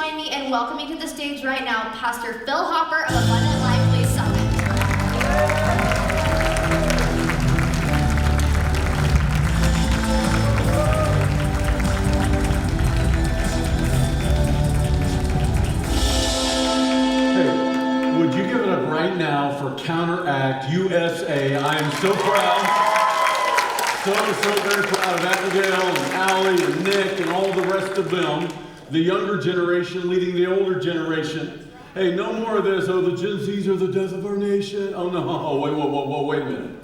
join me in welcoming to the stage right now Pastor Phil Hopper of Abundant Life Place Summit. Hey, would you give it up right now for Counteract USA? I am so proud. So very proud of Abigail and Allie and Nick and all the rest of them. The younger generation leading the older generation. Hey, no more of this, oh, the Gen Zs are the death of our nation. Oh, no, wait a minute.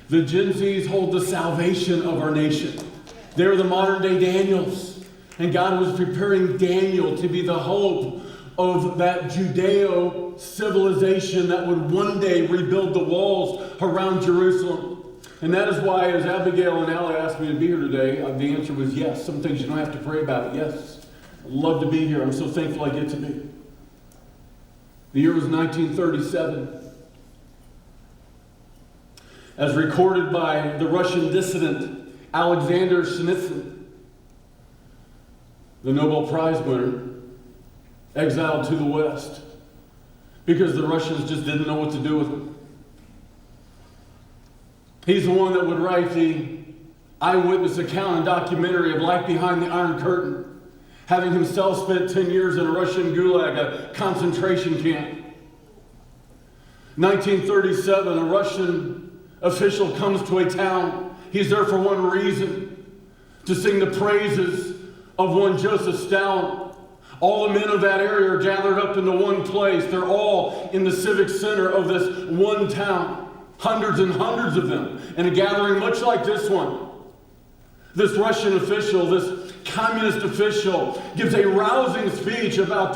The Gen Zs hold the salvation of our nation. They're the modern day Daniels. And God was preparing Daniel to be the hope of that Judeo civilization that would one day rebuild the walls around Jerusalem. And that is why, as Abigail and Allie asked me to be here today, the answer was yes. Some things you don't have to pray about. Yes. I'd love to be here. I'm so thankful I get to be. The year was 1937. As recorded by the Russian dissident Alexander Solzhenitsyn, the Nobel Prize winner, exiled to the West because the Russians just didn't know what to do with him. He's the one that would write the eyewitness account and documentary of life behind the Iron Curtain, having himself spent 10 years in a Russian gulag, a concentration camp. 1937, a Russian official comes to a town. He's there for one reason, to sing the praises of one Joseph Stalin. All the men of that area are gathered up into one place. They're all in the civic center of this one town. Hundreds and hundreds of them in a gathering much like this one. This Russian official, this communist official, gives a rousing speech about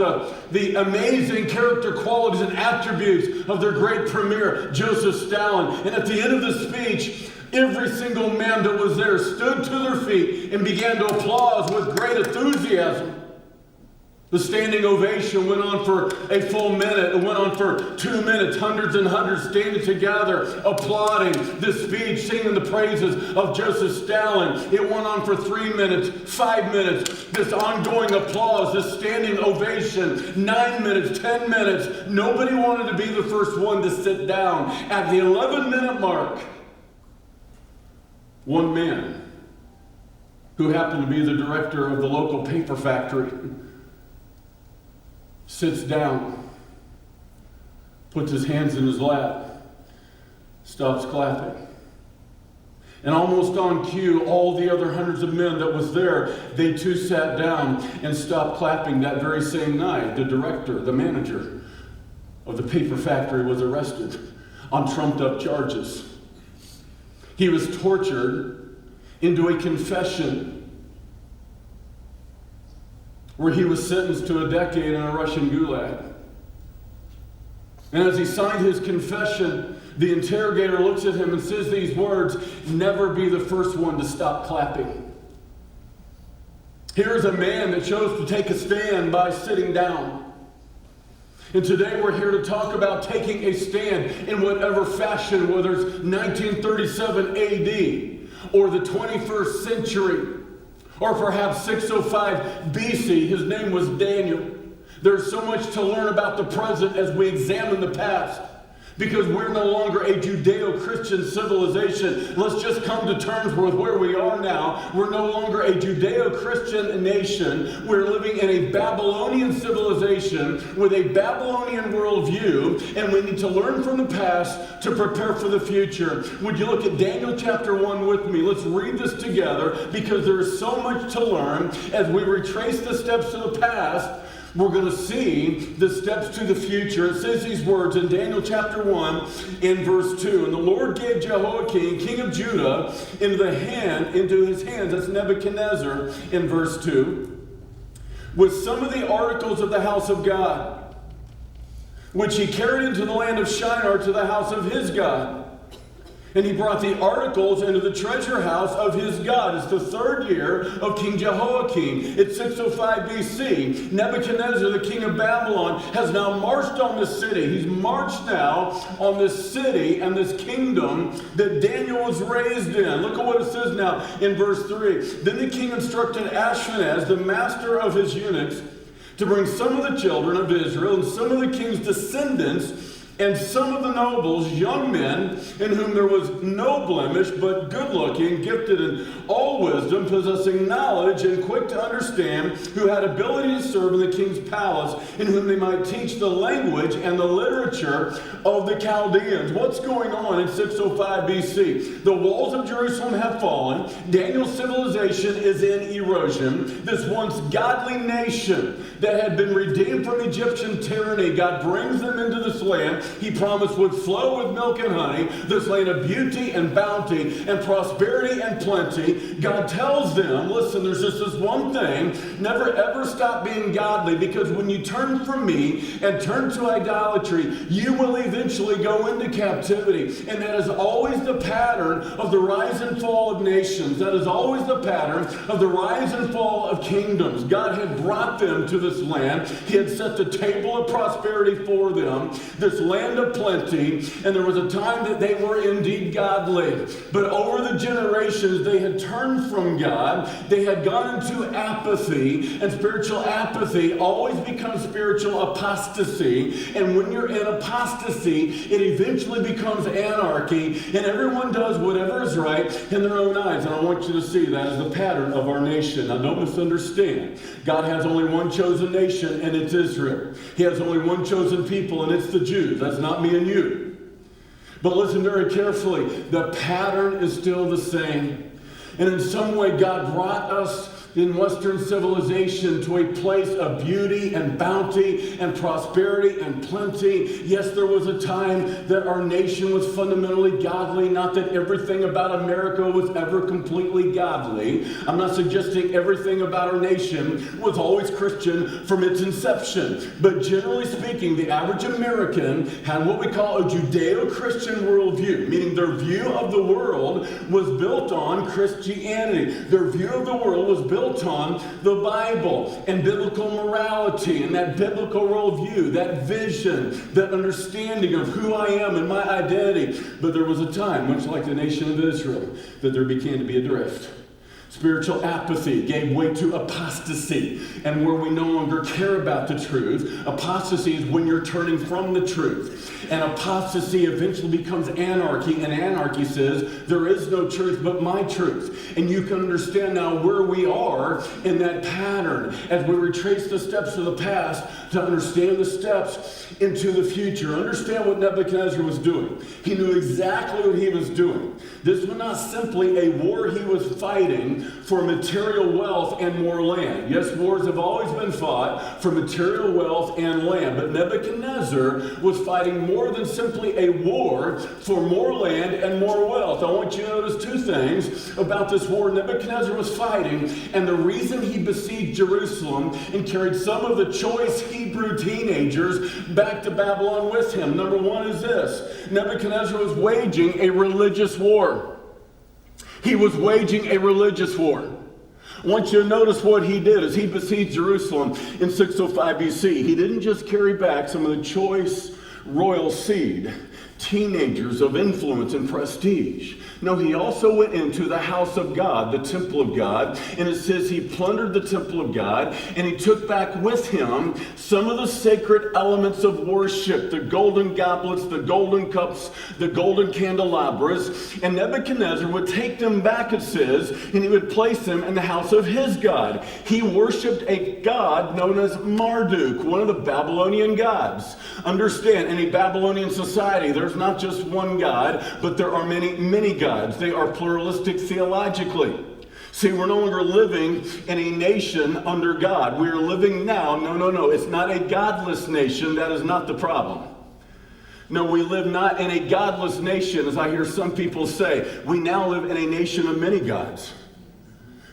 the amazing character qualities and attributes of their great premier, Joseph Stalin. And at the end of the speech, every single man that was there stood to their feet and began to applaud with great enthusiasm. The standing ovation went on for a full minute. It went on for 2 minutes. Hundreds and hundreds standing together, applauding this speech, singing the praises of Joseph Stalin. It went on for 3 minutes, 5 minutes. This ongoing applause, this standing ovation, 9 minutes, 10 minutes. Nobody wanted to be the first one to sit down. At the 11-minute mark, one man, who happened to be the director of the local paper factory, sits down, puts his hands in his lap, stops clapping. And almost on cue, all the other hundreds of men that was there, they too sat down and stopped clapping that very same night. The director, the manager of the paper factory was arrested on trumped-up charges. He was tortured into a confession where he was sentenced to a decade in a Russian gulag. And as he signed his confession, the interrogator looks at him and says these words, "Never be the first one to stop clapping." Here is a man that chose to take a stand by sitting down. And today we're here to talk about taking a stand in whatever fashion, whether it's 1937 AD or the 21st century, or perhaps 605 BC. His name was Daniel. There's so much to learn about the present as we examine the past, because we're no longer a Judeo-Christian civilization. Let's just come to terms with where we are now. We're no longer a Judeo-Christian nation. We're living in a Babylonian civilization with a Babylonian worldview, and we need to learn from the past to prepare for the future. Would you look at Daniel chapter 1 with me? Let's read this together, because there is so much to learn. As we retrace the steps to the past, we're going to see the steps to the future. It says these words in Daniel chapter 1 in verse 2. "And the Lord gave Jehoiakim, king of Judah, into his hands," that's Nebuchadnezzar in verse 2, "with some of the articles of the house of God, which he carried into the land of Shinar to the house of his God. And he brought the articles into the treasure house of his God." It's the 3rd year of King Jehoiakim. It's 605 BC. Nebuchadnezzar, the king of Babylon, has now marched on this city. He's marched now on this city and this kingdom that Daniel was raised in. Look at what it says now in verse 3. "Then the king instructed Ashpenaz, the master of his eunuchs, to bring some of the children of Israel and some of the king's descendants and some of the nobles, young men, in whom there was no blemish, but good-looking, gifted in all wisdom, possessing knowledge, and quick to understand, who had ability to serve in the king's palace, in whom they might teach the language and the literature of the Chaldeans. What's going on in 605 BC? The walls of Jerusalem have fallen. Daniel's civilization is in erosion. This once godly nation that had been redeemed from Egyptian tyranny, God brings them into this land He promised would flow with milk and honey, this land of beauty and bounty and prosperity and plenty. God tells them, listen, there's just this one thing, never ever stop being godly, because when you turn from me and turn to idolatry, you will eventually go into captivity. And that is always the pattern of the rise and fall of nations. That is always the pattern of the rise and fall of kingdoms. God had brought them to this land. He had set the table of prosperity for them, this land of plenty, and there was a time that they were indeed godly. But over the generations, they had turned from God. They had gone into apathy, and spiritual apathy always becomes spiritual apostasy. And when you're in apostasy, it eventually becomes anarchy, and everyone does whatever is right in their own eyes. And I want you to see that as the pattern of our nation. Now, don't misunderstand. God has only one chosen nation, and it's Israel. He has only one chosen people, and it's the Jews. That's not me and you. But listen very carefully. The pattern is still the same. And in some way, God brought us in Western civilization to a place of beauty and bounty and prosperity and plenty. Yes, there was a time that our nation was fundamentally godly. Not that everything about America was ever completely godly. I'm not suggesting everything about our nation was always Christian from its inception. But generally speaking, the average American had what we call a Judeo-Christian worldview, meaning their view of the world was built on Christianity. Their view of the world was built on the Bible and biblical morality, and that biblical worldview, that vision, that understanding of who I am and my identity. But there was a time, much like the nation of Israel, that there began to be a drift. Spiritual apathy gave way to apostasy, and where we no longer care about the truth. Apostasy is when you're turning from the truth. And apostasy eventually becomes anarchy, and anarchy says there is no truth but my truth. And you can understand now where we are in that pattern as we retrace the steps of the past to understand the steps into the future. Understand what Nebuchadnezzar was doing. He knew exactly what he was doing. This was not simply a war he was fighting for material wealth and more land. Yes, wars have always been fought for material wealth and land, but Nebuchadnezzar was fighting more than simply a war for more land and more wealth. I want you to notice two things about this war Nebuchadnezzar was fighting, and the reason he besieged Jerusalem and carried some of the choice Hebrew teenagers back to Babylon with him. Number one is this: Nebuchadnezzar was waging a religious war. He was waging a religious war. I want you to notice what he did as he besieged Jerusalem in 605 BC. He didn't just carry back some of the choice royal seed, teenagers of influence and prestige. No, he also went into the house of God, the temple of God, and it says he plundered the temple of God, and he took back with him some of the sacred elements of worship, the golden goblets, the golden cups, the golden candelabras, and Nebuchadnezzar would take them back, it says, and he would place them in the house of his God. He worshipped a god known as Marduk, one of the Babylonian gods. Understand, in a Babylonian society, there's not just one god, but there are many, many gods. They are pluralistic theologically. See, we're no longer living in a nation under God. We are living now, no, it's not a godless nation. That is not the problem. No, we live not in a godless nation, as I hear some people say. We now live in a nation of many gods.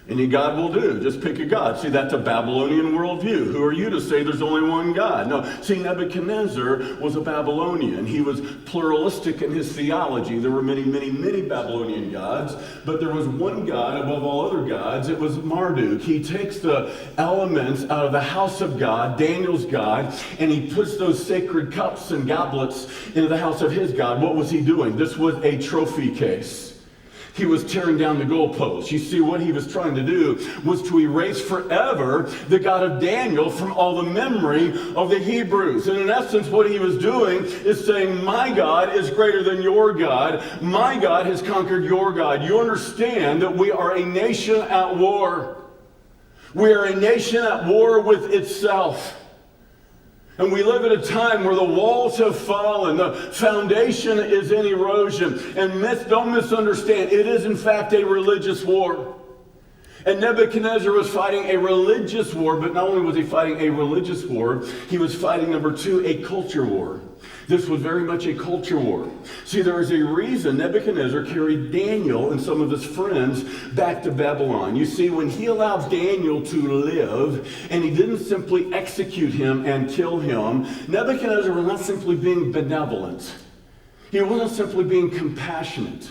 Any God will do. Just pick a God. See, that's a Babylonian worldview. Who are you to say there's only one God? No. See, Nebuchadnezzar was a Babylonian. He was pluralistic in his theology. There were many, many, many Babylonian gods, but there was one God above all other gods. It was Marduk. He takes the elements out of the house of God, Daniel's God, and he puts those sacred cups and goblets into the house of his God. What was he doing? This was a trophy case. He was tearing down the goalposts. You see, what he was trying to do was to erase forever the God of Daniel from all the memory of the Hebrews. And in essence, what he was doing is saying, my God is greater than your God. My God has conquered your God. You understand that we are a nation at war. We are a nation at war with itself. And we live at a time where the walls have fallen, the foundation is in erosion. And don't misunderstand, it is in fact a religious war. And Nebuchadnezzar was fighting a religious war, but not only was he fighting a religious war, he was fighting, number two, a culture war. This was very much a culture war. See, there is a reason Nebuchadnezzar carried Daniel and some of his friends back to Babylon. You see, when he allowed Daniel to live, and he didn't simply execute him and kill him, Nebuchadnezzar was not simply being benevolent. He wasn't simply being compassionate.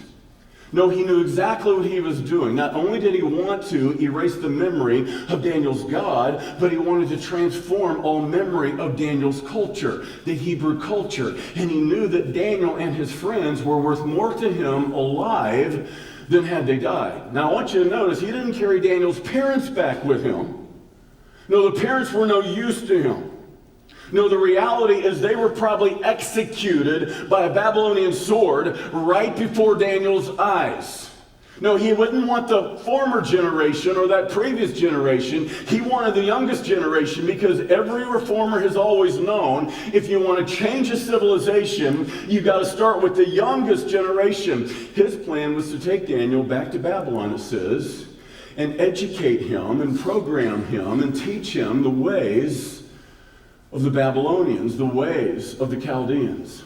No, he knew exactly what he was doing. Not only did he want to erase the memory of Daniel's God, but he wanted to transform all memory of Daniel's culture, the Hebrew culture. And he knew that Daniel and his friends were worth more to him alive than had they died. Now, I want you to notice, he didn't carry Daniel's parents back with him. No, the parents were no use to him. No, the reality is they were probably executed by a Babylonian sword right before Daniel's eyes. No, he wouldn't want the former generation or that previous generation. He wanted the youngest generation, because every reformer has always known if you want to change a civilization, you've got to start with the youngest generation. His plan was to take Daniel back to Babylon, it says, and educate him and program him and teach him the ways of the Babylonians, the ways of the Chaldeans.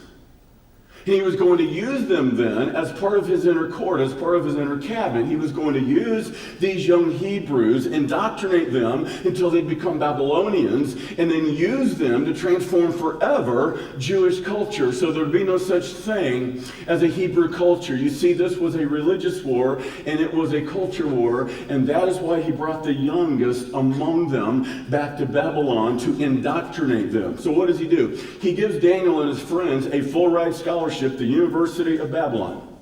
And he was going to use them then as part of his inner court, as part of his inner cabinet. He was going to use these young Hebrews, indoctrinate them until they'd become Babylonians, and then use them to transform forever Jewish culture. So there'd be no such thing as a Hebrew culture. You see, this was a religious war, and it was a culture war, and that is why he brought the youngest among them back to Babylon to indoctrinate them. So what does he do? He gives Daniel and his friends a full-ride scholarship at the University of Babylon.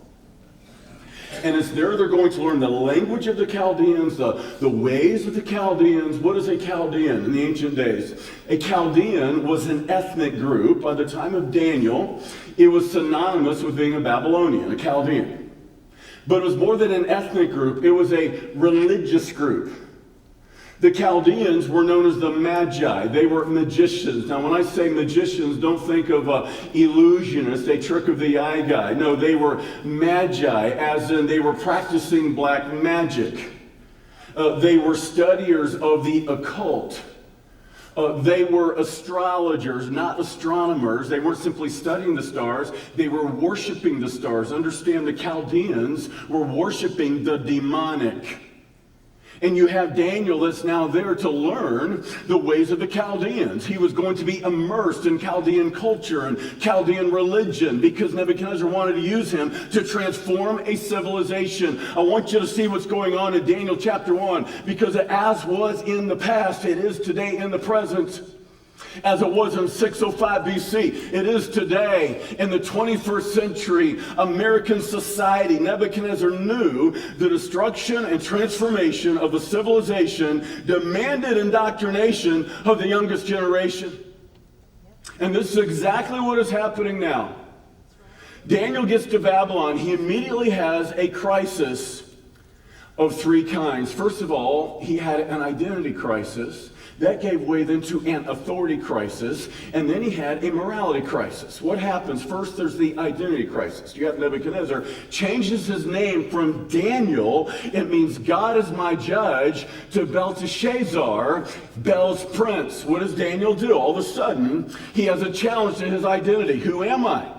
And it's there they're going to learn the language of the Chaldeans, the ways of the Chaldeans. What is a Chaldean in the ancient days? A Chaldean was an ethnic group. By the time of Daniel, it was synonymous with being a Babylonian, a Chaldean. But it was more than an ethnic group. It was a religious group. The Chaldeans were known as the Magi. They were magicians. Now, when I say magicians, don't think of illusionists, a trick of the eye guy. No, they were Magi, as in they were practicing black magic. They were studiers of the occult. They were astrologers, not astronomers. They weren't simply studying the stars. They were worshiping the stars. Understand, the Chaldeans were worshiping the demonic. And you have Daniel that's now there to learn the ways of the Chaldeans. He was going to be immersed in Chaldean culture and Chaldean religion because Nebuchadnezzar wanted to use him to transform a civilization. I want you to see what's going on in Daniel chapter 1, because as was in the past, it is today in the present. As it was in 605 BC, it is today in the 21st century American society. Nebuchadnezzar knew the destruction and transformation of the civilization demanded indoctrination of the youngest generation. And this is exactly what is happening now. Daniel gets to Babylon. He immediately has a crisis of three kinds. First of all, he had an identity crisis. That gave way then to an authority crisis, and then he had a morality crisis. What happens? First, there's the identity crisis. You have Nebuchadnezzar changes his name from Daniel, it means God is my judge, to Belteshazzar, Bel's prince. What does Daniel do? All of a sudden, he has a challenge to his identity. Who am I?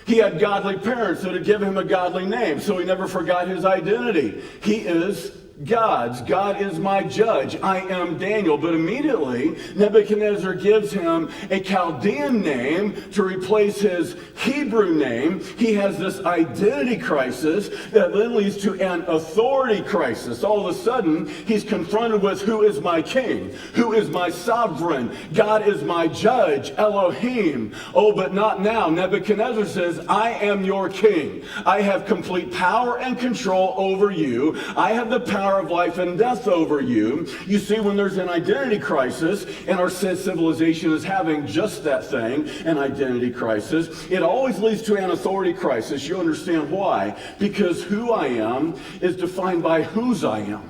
He had godly parents that had given him a godly name, so he never forgot his identity. He is gods. God is my judge. I am Daniel. But immediately, Nebuchadnezzar gives him a Chaldean name to replace his Hebrew name. He has this identity crisis that then leads to an authority crisis. All of a sudden, he's confronted with, who is my king? Who is my sovereign? God is my judge, Elohim. Oh, but not now. Nebuchadnezzar says, I am your king. I have complete power and control over you. I have the power of life and death over you. You see, when there's an identity crisis, and our civilization is having just that thing, an identity crisis, it always leads to an authority crisis. You understand why? Because who I am is defined by whose I am.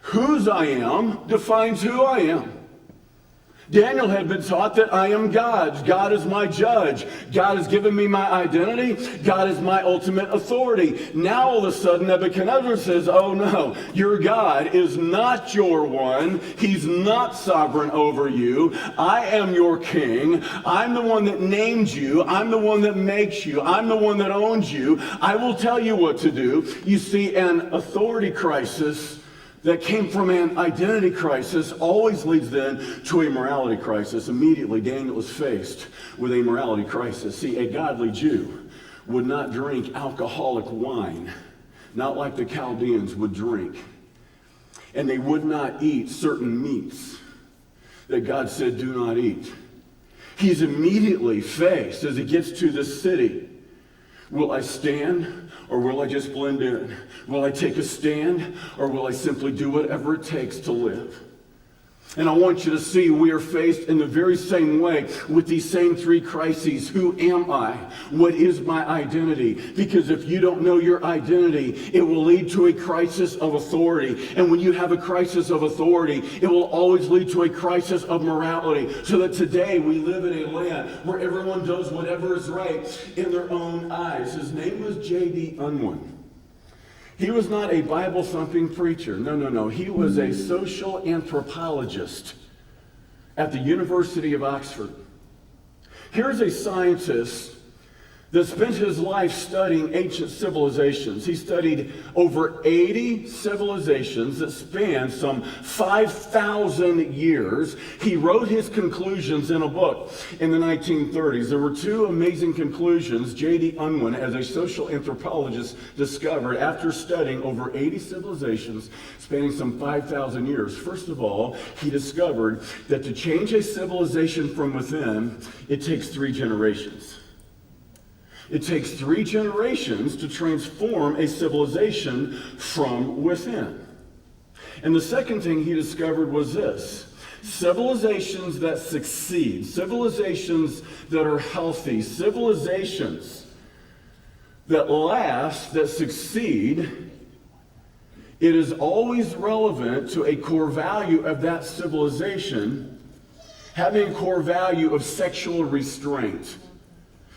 Whose I am defines who I am. Daniel had been taught that I am God's. God is my judge. God has given me my identity. God is my ultimate authority. Now all of a sudden Nebuchadnezzar says, oh no, your God is not your one. He's not sovereign over you. I am your king. I'm the one that named you. I'm the one that makes you. I'm the one that owns you. I will tell you what to do. You see, an authority crisis that came from an identity crisis always leads then to a morality crisis. Immediately, Daniel was faced with a morality crisis. See, a godly Jew would not drink alcoholic wine, not like the Chaldeans would drink. And they would not eat certain meats that God said do not eat. He's immediately faced, as he gets to the city, will I stand or will I just blend in? Will I take a stand or will I simply do whatever it takes to live? And I want you to see we are faced in the very same way with these same three crises. Who am I? What is my identity? Because if you don't know your identity, it will lead to a crisis of authority. And when you have a crisis of authority, it will always lead to a crisis of morality. So that today we live in a land where everyone does whatever is right in their own eyes. His name was J.D. Unwin. He was not a Bible-thumping preacher. No. He was a social anthropologist at the University of Oxford. Here's a scientist that spent his life studying ancient civilizations. He studied over 80 civilizations that spanned some 5,000 years. He wrote his conclusions in a book in the 1930s. There were two amazing conclusions J.D. Unwin, as a social anthropologist, discovered after studying over 80 civilizations spanning some 5,000 years. First of all, he discovered that to change a civilization from within, it takes 3 generations. It takes 3 generations to transform a civilization from within. And the second thing he discovered was this: civilizations that succeed, civilizations that are healthy, civilizations that last, that succeed, it is always relevant to a core value of that civilization having a core value of sexual restraint.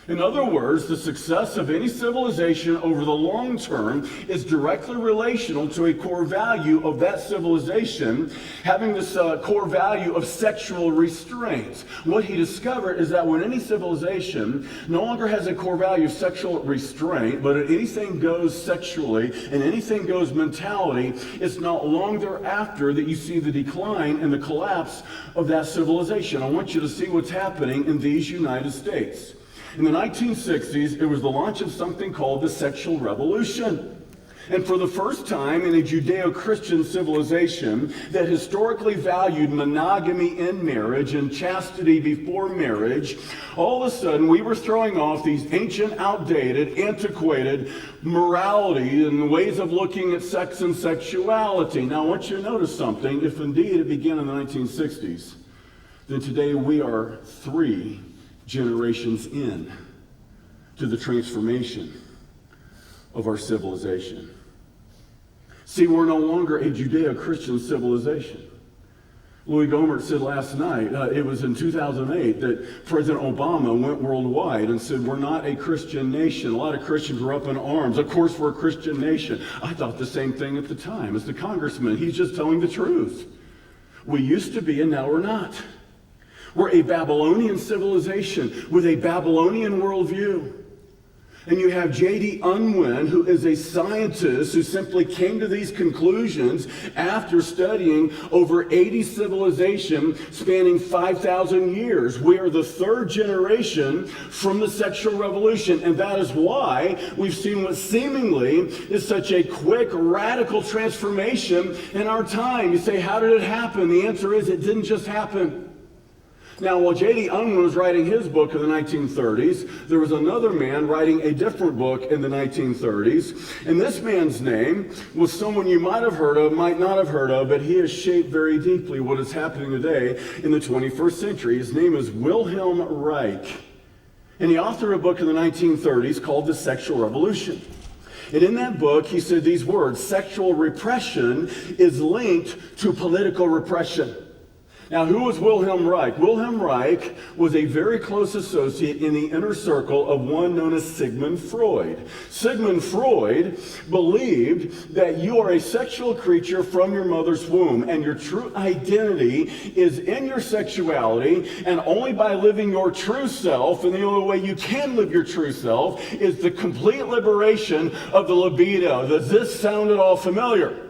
In other words, the success of any civilization over the long term is directly relational to a core value of that civilization having this core value of sexual restraint. What he discovered is that when any civilization no longer has a core value of sexual restraint, but anything goes sexually and anything goes mentality, it's not long thereafter that you see the decline and the collapse of that civilization. I want you to see what's happening in these United States. In the 1960s, it was the launch of something called the sexual revolution. And for the first time in a Judeo-Christian civilization that historically valued monogamy in marriage and chastity before marriage, all of a sudden we were throwing off these ancient, outdated, antiquated morality and ways of looking at sex and sexuality. Now I want you to notice something. If indeed it began in the 1960s, then today we are 3 generations in to the transformation of our civilization. See, we're no longer a Judeo-Christian civilization. Louis Gohmert said last night, it was in 2008, that President Obama went worldwide and said, we're not a Christian nation. A lot of Christians were up in arms. Of course we're a Christian nation. I thought the same thing at the time as the congressman. He's just telling the truth. We used to be and now we're not. We're a Babylonian civilization with a Babylonian worldview. And you have J.D. Unwin, who is a scientist who simply came to these conclusions after studying over 80 civilizations spanning 5,000 years. We are the third generation from the sexual revolution, and that is why we've seen what seemingly is such a quick, radical transformation in our time. You say, how did it happen? The answer is it didn't just happen. Now, while J.D. Unwin was writing his book in the 1930s, there was another man writing a different book in the 1930s. And this man's name was someone you might have heard of, might not have heard of, but he has shaped very deeply what is happening today in the 21st century. His name is Wilhelm Reich. And he authored a book in the 1930s called The Sexual Revolution. And in that book, he said these words: sexual repression is linked to political repression. Now, who was Wilhelm Reich? Wilhelm Reich was a very close associate in the inner circle of one known as Sigmund Freud. Sigmund Freud believed that you are a sexual creature from your mother's womb, and your true identity is in your sexuality, and only by living your true self, and the only way you can live your true self, is the complete liberation of the libido. Does this sound at all familiar?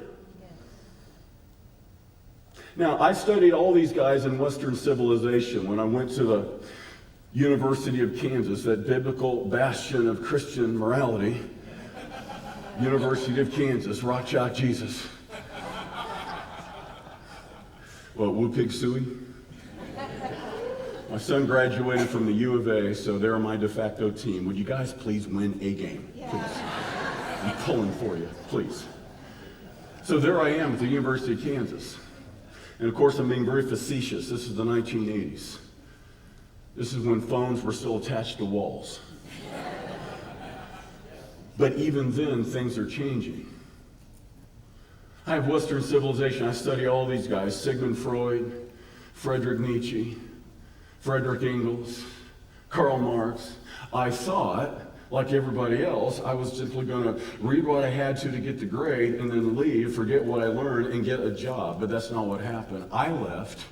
Now, I studied all these guys in Western civilization when I went to the University of Kansas, that biblical bastion of Christian morality. University of Kansas, Rock Chalk Jesus. What, Woo Pig Suey? My son graduated from the U of A, so they're my de facto team. Would you guys please win a game? Please. I'm pulling for you, please. So there I am at the University of Kansas. And of course, I'm being very facetious. This is the 1980s. This is when phones were still attached to walls. But even then, things are changing. I have Western civilization. I study all these guys: Sigmund Freud, Friedrich Nietzsche, Friedrich Engels, Karl Marx. I thought, like everybody else, I was simply going to read what I had to get the grade and then leave, forget what I learned, and get a job. But that's not what happened. I left,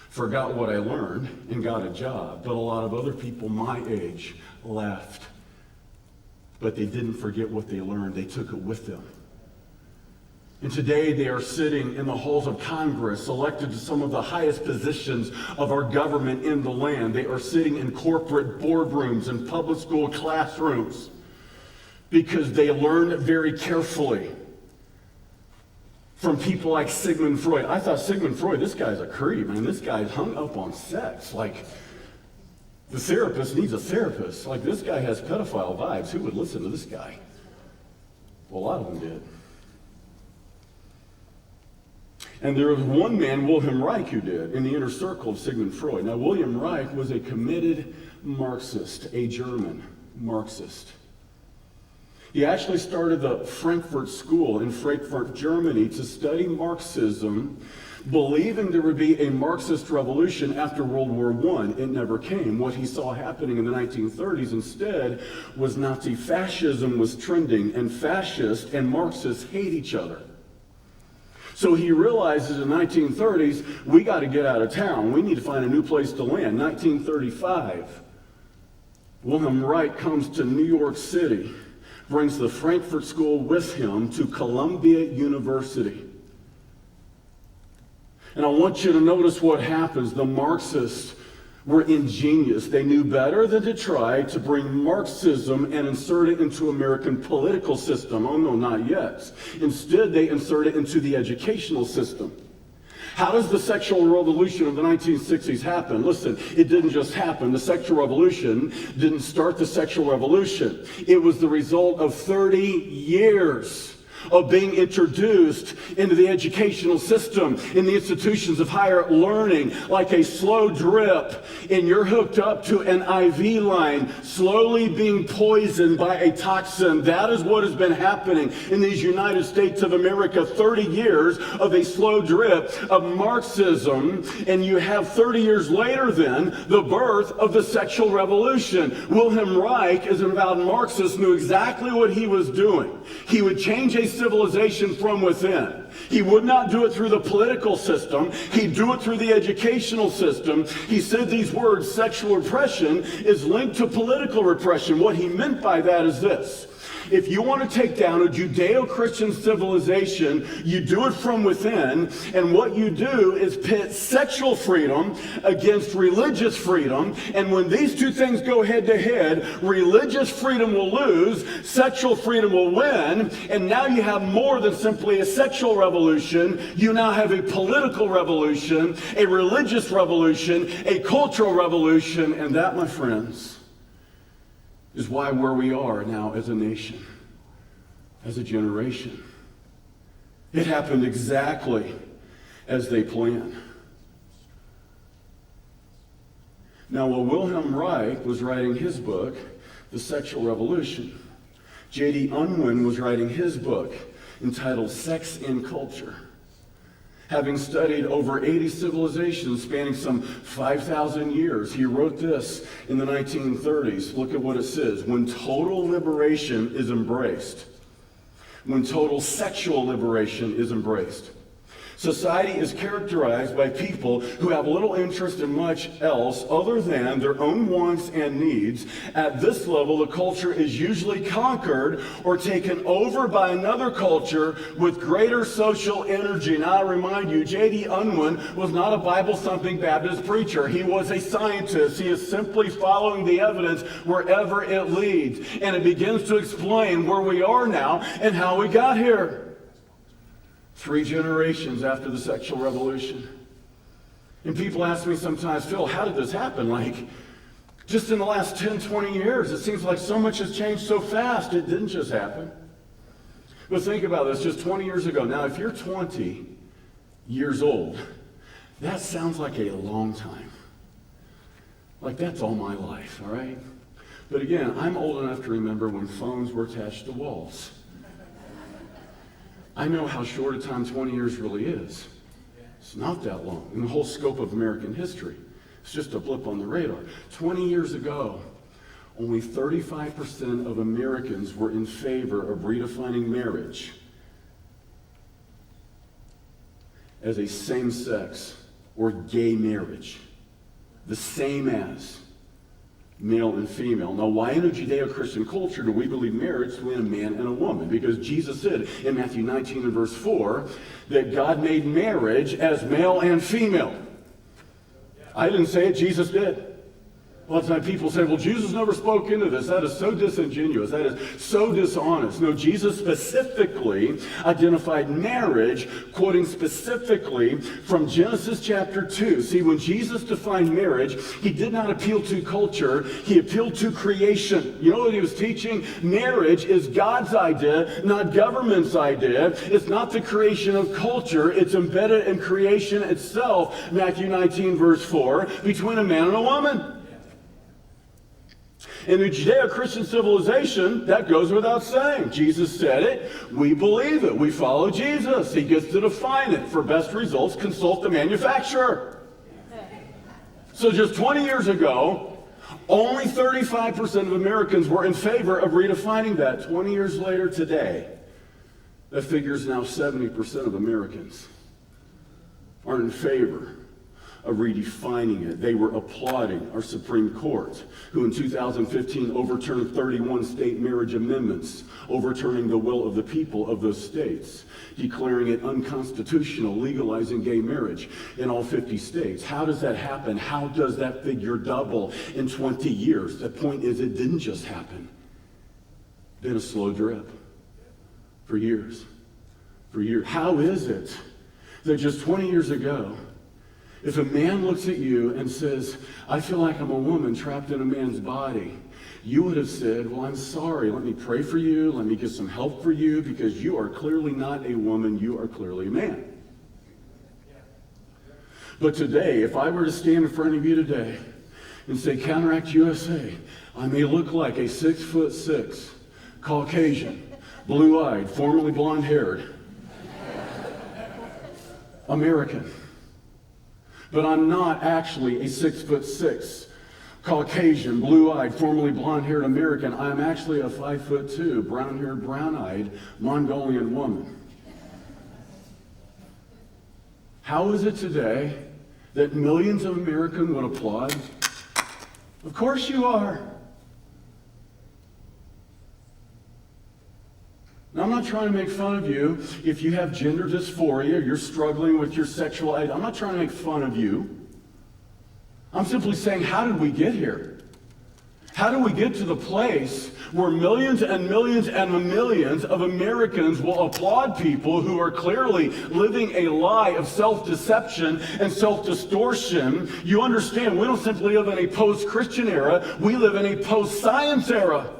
forgot what I learned, and got a job. But a lot of other people my age left. But they didn't forget what they learned. They took it with them. And today they are sitting in the halls of Congress, elected to some of the highest positions of our government in the land. They are sitting in corporate boardrooms and public school classrooms because they learned very carefully from people like Sigmund Freud. I thought, Sigmund Freud, this guy's a creep, man. This guy's hung up on sex. Like, the therapist needs a therapist. Like, this guy has pedophile vibes. Who would listen to this guy? Well, a lot of them did. And there was one man, Wilhelm Reich, who did, in the inner circle of Sigmund Freud. Now, Wilhelm Reich was a committed Marxist, a German Marxist. He actually started the Frankfurt School in Frankfurt, Germany, to study Marxism, believing there would be a Marxist revolution after World War I. It never came. What he saw happening in the 1930s instead was Nazi fascism was trending, and fascists and Marxists hate each other. So he realizes in the 1930s, we got to get out of town. We need to find a new place to land. 1935, Wilhelm Reich comes to New York City, brings the Frankfurt School with him to Columbia University. And I want you to notice what happens. The Marxists were ingenious. They knew better than to try to bring Marxism and insert it into American political system. Oh no, not yet. Instead, they insert it into the educational system. How does the sexual revolution of the 1960s happen? Listen, it didn't just happen. The sexual revolution didn't start the sexual revolution. It was the result of 30 years of being introduced into the educational system, in the institutions of higher learning, like a slow drip, and you're hooked up to an IV line, slowly being poisoned by a toxin. That is what has been happening in these United States of America. 30 years of a slow drip of Marxism, and you have 30 years later then, the birth of the sexual revolution. Wilhelm Reich, as an avowed Marxist, knew exactly what he was doing. He would change a change civilization from within. He would not do it through the political system. He'd do it through the educational system. He said these words, sexual repression, is linked to political repression. What he meant by that is this. If you want to take down a Judeo-Christian civilization, you do it from within, and what you do is pit sexual freedom against religious freedom, and when these two things go head to head, religious freedom will lose, sexual freedom will win, and now you have more than simply a sexual revolution. You now have a political revolution, a religious revolution, a cultural revolution, and that, my friends, is why where we are now as a nation, as a generation. It happened exactly as they planned. Now, while Wilhelm Reich was writing his book, The Sexual Revolution, J.D. Unwin was writing his book entitled Sex and Culture. Having studied over 80 civilizations spanning some 5,000 years, he wrote this in the 1930s. Look at what it says. When total liberation is embraced, when total sexual liberation is embraced, society is characterized by people who have little interest in much else other than their own wants and needs. At this level, the culture is usually conquered or taken over by another culture with greater social energy. Now, I remind you, J.D. Unwin was not a Bible-thumping Baptist preacher. He was a scientist. He is simply following the evidence wherever it leads. And it begins to explain where we are now and how we got here. 3 generations after the sexual revolution. And people ask me sometimes, Phil, how did this happen? Like, just in the last 10, 20 years, it seems like so much has changed so fast. It didn't just happen. But think about this, just 20 years ago. Now, if you're 20 years old, that sounds like a long time. Like, that's all my life, all right? But again, I'm old enough to remember when phones were attached to walls. I know how short a time 20 years really is. It's not that long in the whole scope of American history. It's just a blip on the radar. 20 years ago, only 35% of Americans were in favor of redefining marriage as a same-sex or gay marriage, the same as male and female. Now, why in a Judeo-Christian culture do we believe marriage between a man and a woman? Because Jesus said in Matthew 19 and verse 4 that God made marriage as male and female. I didn't say it, Jesus did. A lot of times people say, well, Jesus never spoke into this. That is so disingenuous. That is so dishonest. No, Jesus specifically identified marriage, quoting specifically from Genesis chapter 2. See, when Jesus defined marriage, he did not appeal to culture. He appealed to creation. You know what he was teaching? Marriage is God's idea, not government's idea. It's not the creation of culture. It's embedded in creation itself, Matthew 19, verse 4, between a man and a woman. In the Judeo-Christian civilization, that goes without saying. Jesus said it. We believe it. We follow Jesus. He gets to define it. For best results, consult the manufacturer. So just 20 years ago, only 35% of Americans were in favor of redefining that. 20 years later today, that figure is now 70% of Americans are in favor of redefining it. They were applauding our Supreme Court, who in 2015 overturned 31 state marriage amendments, overturning the will of the people of those states, declaring it unconstitutional, legalizing gay marriage in all 50 states. How does that happen? How does that figure double in 20 years? The point is, it didn't just happen. Been a slow drip for years. For years. How is it that just 20 years ago, if a man looks at you and says, I feel like I'm a woman trapped in a man's body, you would have said, well, I'm sorry, let me pray for you, let me get some help for you, because you are clearly not a woman, you are clearly a man. But today, if I were to stand in front of you today and say, Counteract USA, I may look like a 6'6", Caucasian, blue-eyed, formerly blonde-haired American. But I'm not actually a 6'6", Caucasian, blue-eyed, formerly blonde-haired American. I am actually a 5'2", brown-haired, brown-eyed Mongolian woman. How is it today that millions of Americans would applaud? Of course you are. Now, I'm not trying to make fun of you if you have gender dysphoria, you're struggling with your sexual identity. I'm not trying to make fun of you. I'm simply saying, how did we get here? How do we get to the place where millions and millions and millions of Americans will applaud people who are clearly living a lie of self-deception and self-distortion? You understand, we don't simply live in a post-Christian era, we live in a post-science era.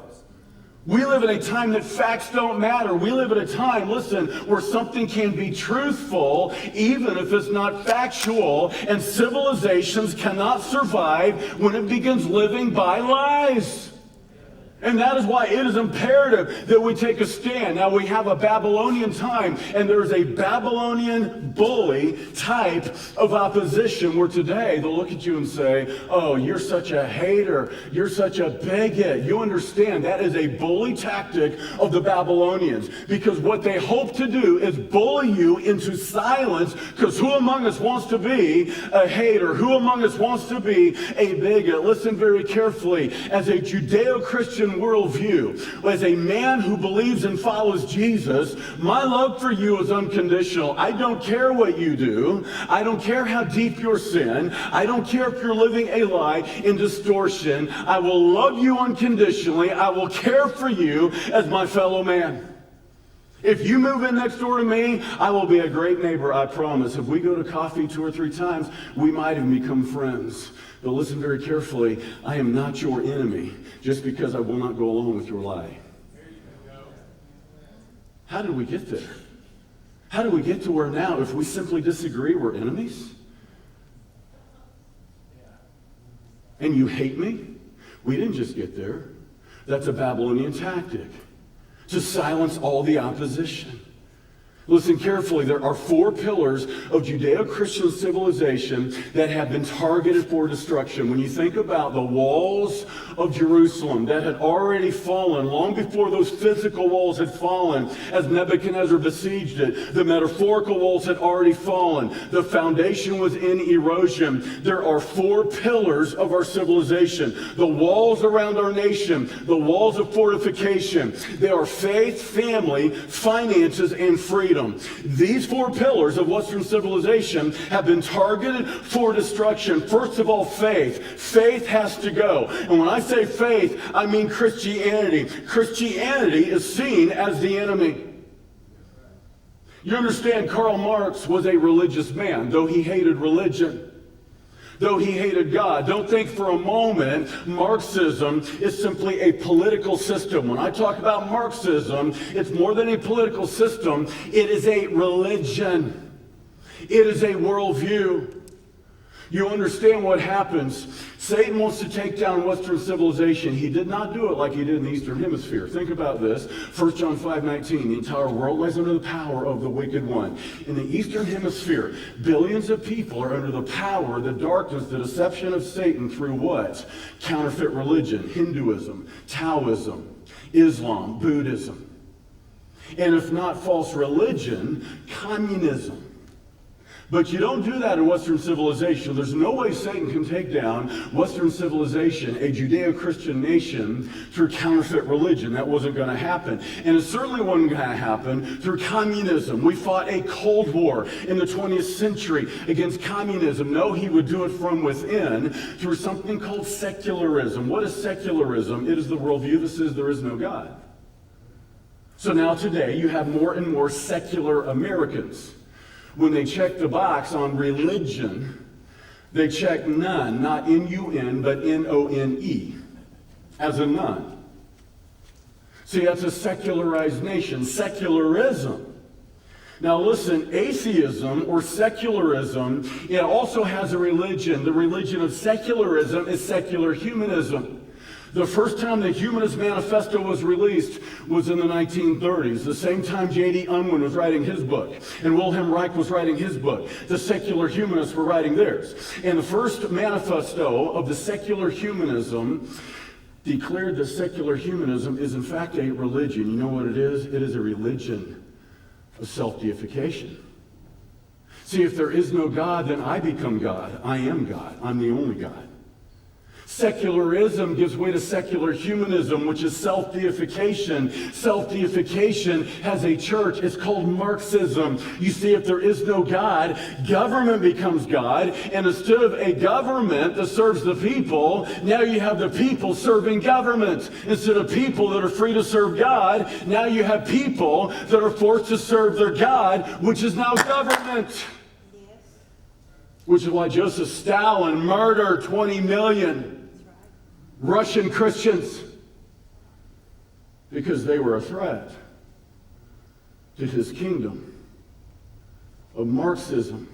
We live in a time that facts don't matter. We live at a time, listen, where something can be truthful even if it's not factual, and civilizations cannot survive when it begins living by lies. And that is why it is imperative that we take a stand. Now, we have a Babylonian time, and there's a Babylonian bully type of opposition where today they'll look at you and say, oh, you're such a hater. You're such a bigot. You understand that is a bully tactic of the Babylonians, because what they hope to do is bully you into silence, because who among us wants to be a hater? Who among us wants to be a bigot? Listen very carefully. As a Judeo-Christian worldview, as a man who believes and follows Jesus, my love for you is unconditional. I don't care what you do. I don't care how deep your sin. I don't care if you're living a lie in distortion. I will love you unconditionally. I will care for you as my fellow man. If you move in next door to me, I will be a great neighbor, I promise. If we go to coffee 2 or 3 times, we might have become friends. But listen very carefully, I am not your enemy just because I will not go along with your lie. How did we get there? How did we get to where now, if we simply disagree, we're enemies? And you hate me? We didn't just get there. That's a Babylonian tactic, to silence all the opposition. Listen carefully, there are 4 pillars of Judeo-Christian civilization that have been targeted for destruction. When you think about the walls of Jerusalem that had already fallen, long before those physical walls had fallen, as Nebuchadnezzar besieged it, the metaphorical walls had already fallen. The foundation was in erosion. There are 4 pillars of our civilization. The walls around our nation, the walls of fortification. They are faith, family, finances, and freedom. These 4 pillars of Western civilization have been targeted for destruction. First of all, faith. Faith has to go. And when I say faith, I mean Christianity. Christianity is seen as the enemy. You understand, Karl Marx was a religious man, though he hated religion. Though he hated God. Don't think for a moment Marxism is simply a political system. When I talk about Marxism, it's more than a political system. It is a religion. It is a worldview. You understand what happens. Satan wants to take down Western civilization. He did not do it like he did in the Eastern Hemisphere. Think about this. 1 John 5:19, the entire world lies under the power of the wicked one. In the Eastern Hemisphere, billions of people are under the power, the darkness, the deception of Satan through what? Counterfeit religion, Hinduism, Taoism, Islam, Buddhism. And if not false religion, communism. But you don't do that in Western civilization. There's no way Satan can take down Western civilization, a Judeo-Christian nation, through counterfeit religion. That wasn't going to happen. And it certainly wasn't going to happen through communism. We fought a Cold War in the 20th century against communism. No, he would do it from within through something called secularism. What is secularism? It is the worldview that says there is no God. So now today you have more and more secular Americans. When they check the box on religion, they check none, not N-U-N, but N-O-N-E, as a none. See, that's a secularized nation, secularism. Now listen, atheism or secularism, it also has a religion. The religion of secularism is secular humanism. The first time the Humanist Manifesto was released was in the 1930s, the same time J.D. Unwin was writing his book, and Wilhelm Reich was writing his book. The secular humanists were writing theirs. And the first manifesto of the secular humanism declared that secular humanism is in fact a religion. You know what it is? It is a religion of self-deification. See, if there is no God, then I become God. I am God. I'm the only God. Secularism gives way to secular humanism, which is self-deification. Self-deification has a church. It's called Marxism. You see, if there is no God, government becomes God. And instead of a government that serves the people, now you have the people serving government. Instead of people that are free to serve God, now you have people that are forced to serve their God, which is now government. Which is why Joseph Stalin murdered 20 million Russian Christians, because they were a threat to his kingdom of Marxism.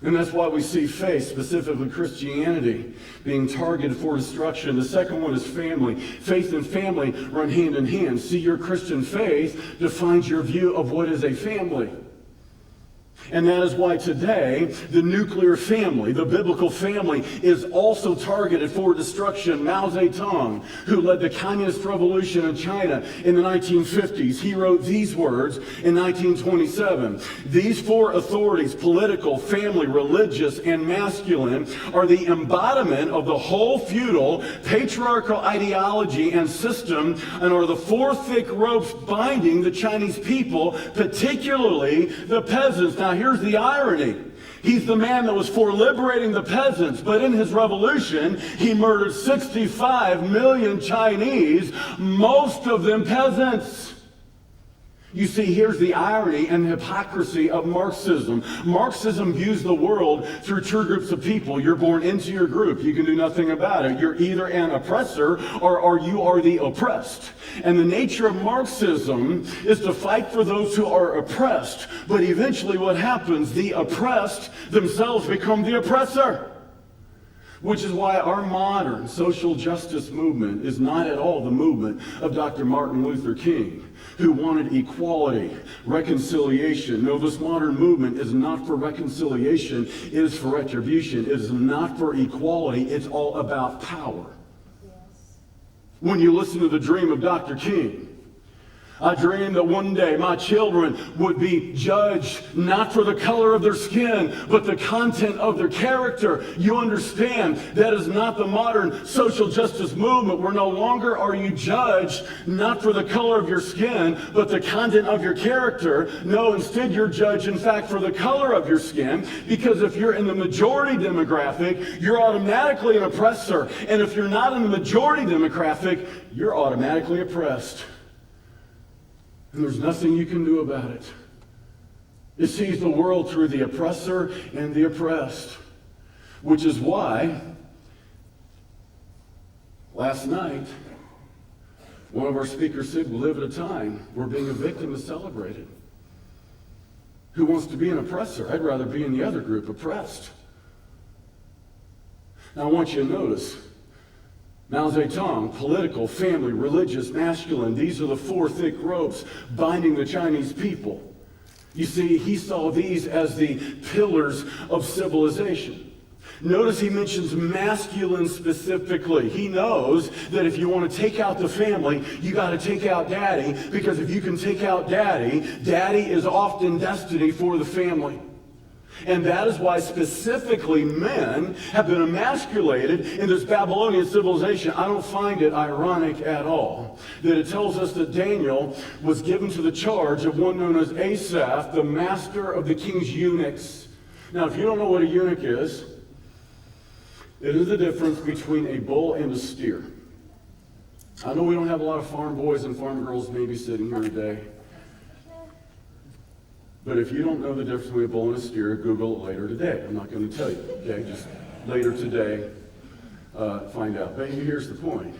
And that's why we see faith, specifically Christianity, being targeted for destruction. The second one is family. Faith and family run hand in hand. See, your Christian faith defines your view of what is a family. And that is why today, the nuclear family, the biblical family, is also targeted for destruction. Mao Zedong, who led the communist revolution in China in the 1950s, he wrote these words in 1927. These four authorities, political, family, religious, and masculine, are the embodiment of the whole feudal, patriarchal ideology and system, and are the four thick ropes binding the Chinese people, particularly the peasants. Now, here's the irony. He's the man that was for liberating the peasants, but in his revolution, he murdered 65 million Chinese, most of them peasants. You see, here's the irony and the hypocrisy of Marxism. Marxism views the world through two groups of people. You're born into your group. You can do nothing about it. You're either an oppressor or you are the oppressed. And the nature of Marxism is to fight for those who are oppressed. But eventually what happens, the oppressed themselves become the oppressor. Which is why our modern social justice movement is not at all the movement of Dr. Martin Luther King, who wanted equality, reconciliation. No, this modern movement is not for reconciliation. It is for retribution. It is not for equality. It's all about power. Yes. When you listen to the dream of Dr. King, I dreamed that one day my children would be judged not for the color of their skin, but the content of their character. You understand, that is not the modern social justice movement, where no longer are you judged not for the color of your skin, but the content of your character. No, instead you're judged, in fact, for the color of your skin, because if you're in the majority demographic, you're automatically an oppressor. And if you're not in the majority demographic, you're automatically oppressed. And there's nothing you can do about it. It sees the world through the oppressor and the oppressed. Which is why, last night, one of our speakers said, we live at a time where being a victim is celebrated. Who wants to be an oppressor? I'd rather be in the other group, oppressed. Now I want you to notice, Mao Zedong, political, family, religious, masculine, these are the four thick ropes binding the Chinese people. You see, he saw these as the pillars of civilization. Notice he mentions masculine specifically. He knows that if you want to take out the family, you got to take out daddy, because if you can take out daddy, daddy is often destiny for the family. And that is why specifically men have been emasculated in this Babylonian civilization. I don't find it ironic at all that it tells us that Daniel was given to the charge of one known as Asaph, the master of the king's eunuchs. Now, if you don't know what a eunuch is, it is the difference between a bull and a steer. I know we don't have a lot of farm boys and farm girls maybe sitting here today. But if you don't know the difference between a bull and a steer, Google it later today. I'm not going to tell you, okay? Just later today, find out. But here's the point.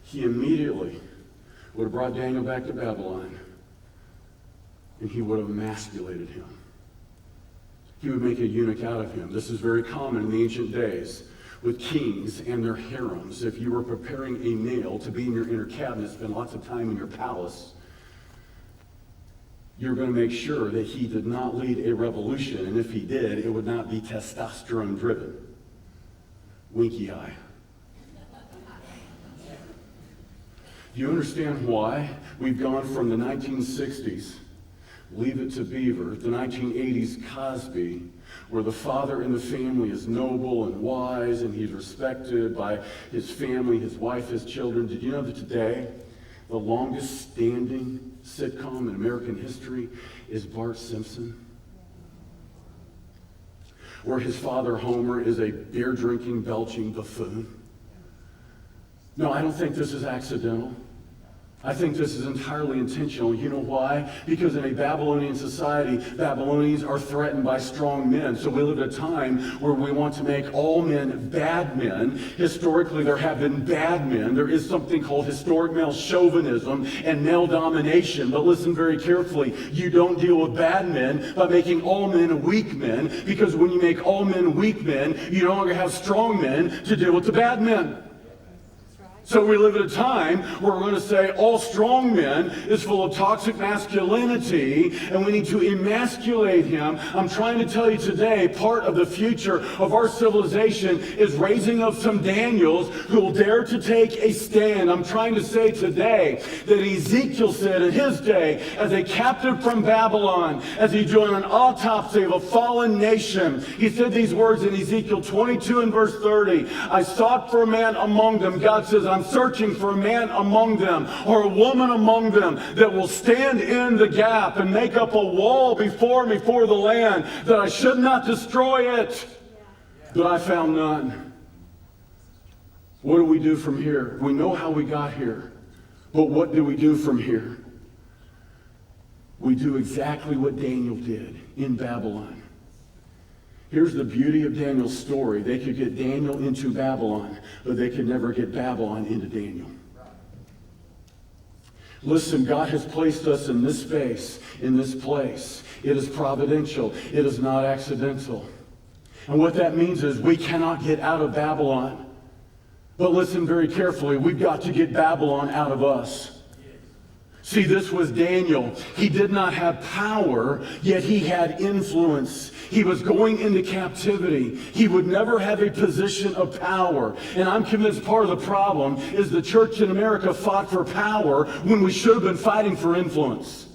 He immediately would have brought Daniel back to Babylon, and he would have emasculated him. He would make a eunuch out of him. This is very common in the ancient days. with kings and their harems. If you were preparing a nail to be in your inner cabinet, spend lots of time in your palace, you're going to make sure that he did not lead a revolution, and if he did, it would not be testosterone driven. Winky eye. Do you understand why we've gone from the 1960s, Leave It to Beaver, the 1980s Cosby, where the father in the family is noble and wise and he's respected by his family, his wife, his children? Did you know that today the longest standing sitcom in American history is Bart Simpson? Where his father Homer is a beer-drinking, belching buffoon. No, I don't think this is accidental. I think this is entirely intentional. You know why? Because in a Babylonian society, Babylonians are threatened by strong men. So we live at a time where we want to make all men bad men. Historically, there have been bad men. There is something called historic male chauvinism and male domination. But listen very carefully. You don't deal with bad men by making all men weak men, because when you make all men weak men, you no longer have strong men to deal with the bad men. So we live at a time where we're going to say all strong men is full of toxic masculinity and we need to emasculate him. I'm trying to tell you today, part of the future of our civilization is raising up some Daniels who will dare to take a stand. I'm trying to say today that Ezekiel said in his day, as a captive from Babylon, as he joined an autopsy of a fallen nation, he said these words in Ezekiel 22 and verse 30, I sought for a man among them. God says, I'm searching for a man among them or a woman among them that will stand in the gap and make up a wall before me for the land, that I should not destroy it. But I found none. What do we do from here? We know how we got here, but what do we do from here? We do exactly what Daniel did in Babylon. Here's the beauty of Daniel's story. They could get Daniel into Babylon, but they could never get Babylon into Daniel. Listen, God has placed us in this space, in this place. It is providential. It is not accidental. And what that means is we cannot get out of Babylon. But listen very carefully. We've got to get Babylon out of us. See, this was Daniel. He did not have power, yet he had influence. He was going into captivity. He would never have a position of power. And I'm convinced part of the problem is the church in America fought for power when we should have been fighting for influence.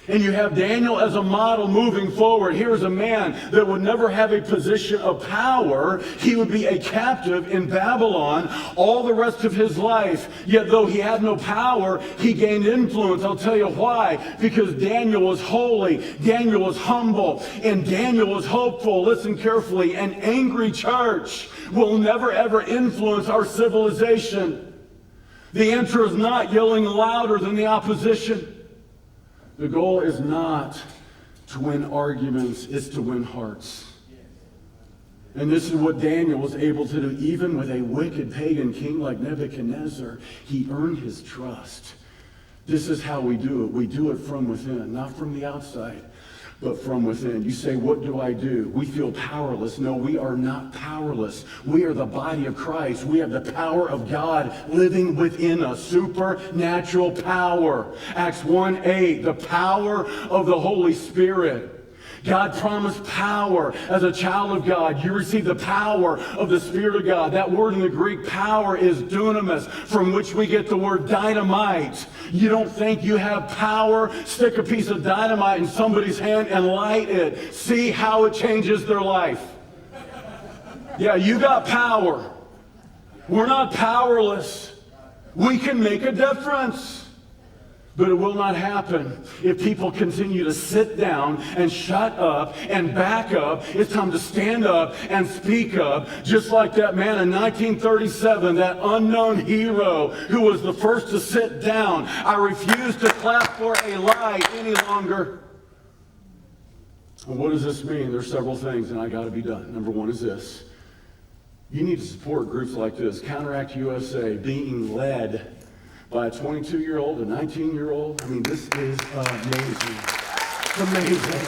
And you have Daniel as a model moving forward. Here's a man that would never have a position of power. He would be a captive in Babylon all the rest of his life. Yet though he had no power, he gained influence. I'll tell you why. Because Daniel was holy, Daniel was humble, and Daniel was hopeful. Listen carefully. An angry church will never ever influence our civilization. The answer is not yelling louder than the opposition. The goal is not to win arguments, it's to win hearts. And this is what Daniel was able to do. Even with a wicked pagan king like Nebuchadnezzar, he earned his trust. This is how we do it. We do it from within, not from the outside, but from within. You say, what do I do? We feel powerless. No, we are not powerless. We are the body of Christ. We have the power of God living within us. Supernatural power. Acts 1:8, the power of the Holy Spirit. God promised power. As a child of God, you receive the power of the Spirit of God. That word in the Greek, power, is dunamis, from which we get the word dynamite. You don't think you have power? Stick a piece of dynamite in somebody's hand and light it. See how it changes their life. Yeah, you got power. We're not powerless. We can make a difference. But it will not happen if people continue to sit down and shut up and back up. It's time to stand up and speak up, just like that man in 1937, that unknown hero who was the first to sit down. I refuse to clap for a lie any longer. Well, what does this mean? There's several things, and I got to be done. Number one is this. You need to support groups like this, Counteract USA, being led by a 22-year-old, a 19-year-old. I mean, this is amazing. It's amazing.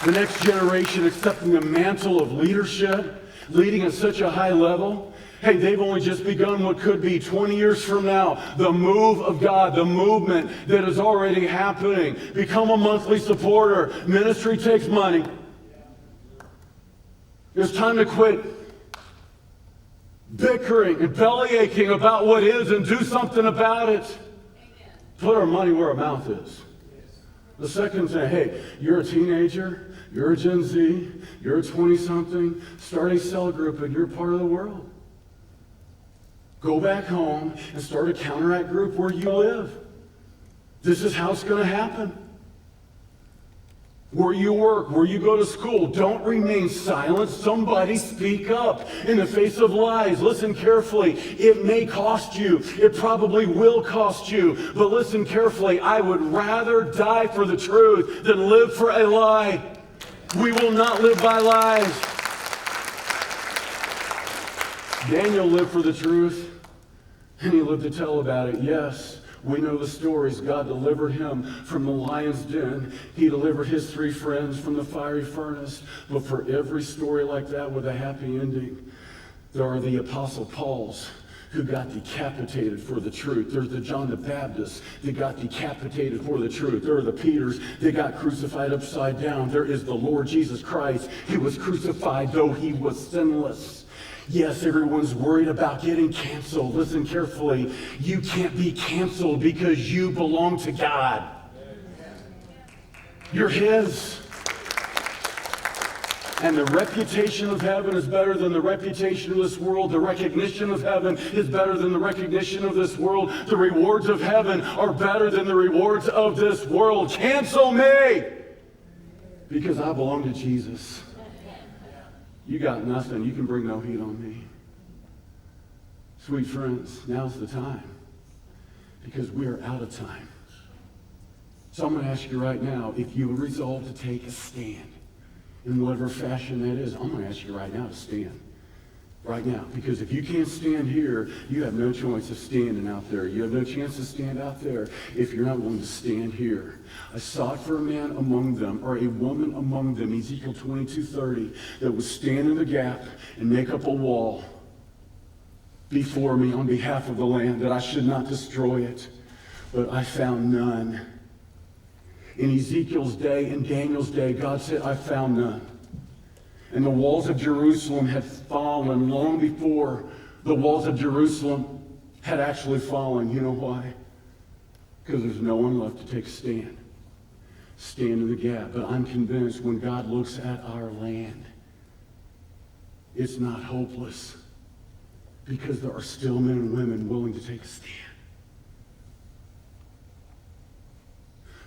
The next generation accepting the mantle of leadership, leading at such a high level. Hey, they've only just begun what could be 20 years from now. The move of God, the movement that is already happening. Become a monthly supporter. Ministry takes money. It's time to quit bickering and belly aching about what is and do something about it. Amen. Put our money where our mouth is. The second thing, hey, you're a teenager, you're a Gen Z, you're a 20-something, start a cell group and you're part of the world. Go back home and start a Counteract group where you live. This is how it's going to happen. Where you work, where you go to school, don't remain silent. Somebody speak up in the face of lies. Listen carefully. It may cost you. It probably will cost you. But listen carefully. I would rather die for the truth than live for a lie. We will not live by lies. Daniel lived for the truth, and he lived to tell about it. Yes. We know the stories. God delivered him from the lion's den. He delivered his 3 friends from the fiery furnace. But for every story like that with a happy ending, there are the Apostle Pauls who got decapitated for the truth. There's the John the Baptist that got decapitated for the truth. There are the Peters that got crucified upside down. There is the Lord Jesus Christ. He was crucified though he was sinless. Yes, everyone's worried about getting canceled. Listen carefully. You can't be canceled because you belong to God. You're His. And the reputation of heaven is better than the reputation of this world. The recognition of heaven is better than the recognition of this world. The rewards of heaven are better than the rewards of this world. Cancel me because I belong to Jesus. You got nothing. You can bring no heat on me. Sweet friends, now's the time because we are out of time. So I'm going to ask you right now, if you resolve to take a stand in whatever fashion that is, I'm going to ask you right now to stand. Right now. Because if you can't stand here, you have no choice of standing out there. You have no chance to stand out there if you're not willing to stand here. I sought for a man among them, or a woman among them, Ezekiel 22:30, that would stand in the gap and make up a wall before me on behalf of the land, that I should not destroy it. But I found none. In Ezekiel's day, in Daniel's day, God said, I found none. And the walls of Jerusalem had fallen long before the walls of Jerusalem had actually fallen. You know why? Because there's no one left to take a stand. Stand in the gap. But I'm convinced when God looks at our land, it's not hopeless. Because there are still men and women willing to take a stand.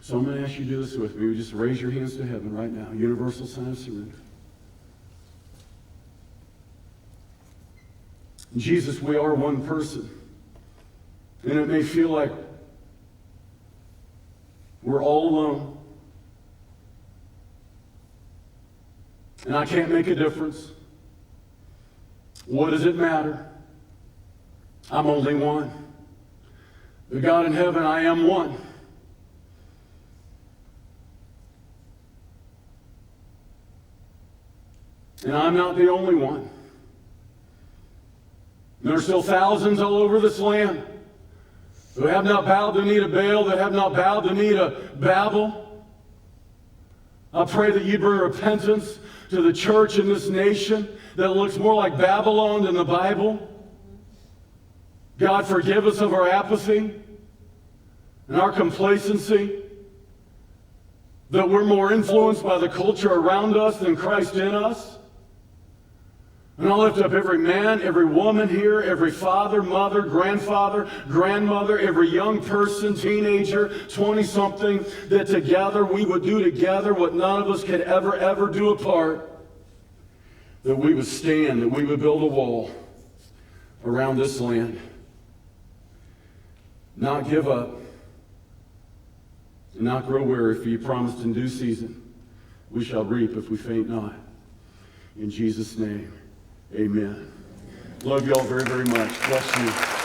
So I'm going to ask you to do this with me. Just raise your hands to heaven right now. Universal sign of surrender. Jesus, we are one person. And it may feel like we're all alone. And I can't make a difference. What does it matter? I'm only one. But God in heaven, I am one. And I'm not the only one. There are still thousands all over this land who have not bowed the knee to Baal, that have not bowed the knee to Babel. I pray that you bring repentance to the church in this nation that looks more like Babylon than the Bible. God, forgive us of our apathy and our complacency, that we're more influenced by the culture around us than Christ in us. And I'll lift up every man, every woman here, every father, mother, grandfather, grandmother, every young person, teenager, 20-something, that together we would do together what none of us could ever do apart. That we would stand, that we would build a wall around this land. Not give up, and not grow weary, for you promised in due season we shall reap if we faint not. In Jesus' name. Amen. Love you all very, very much. Bless you.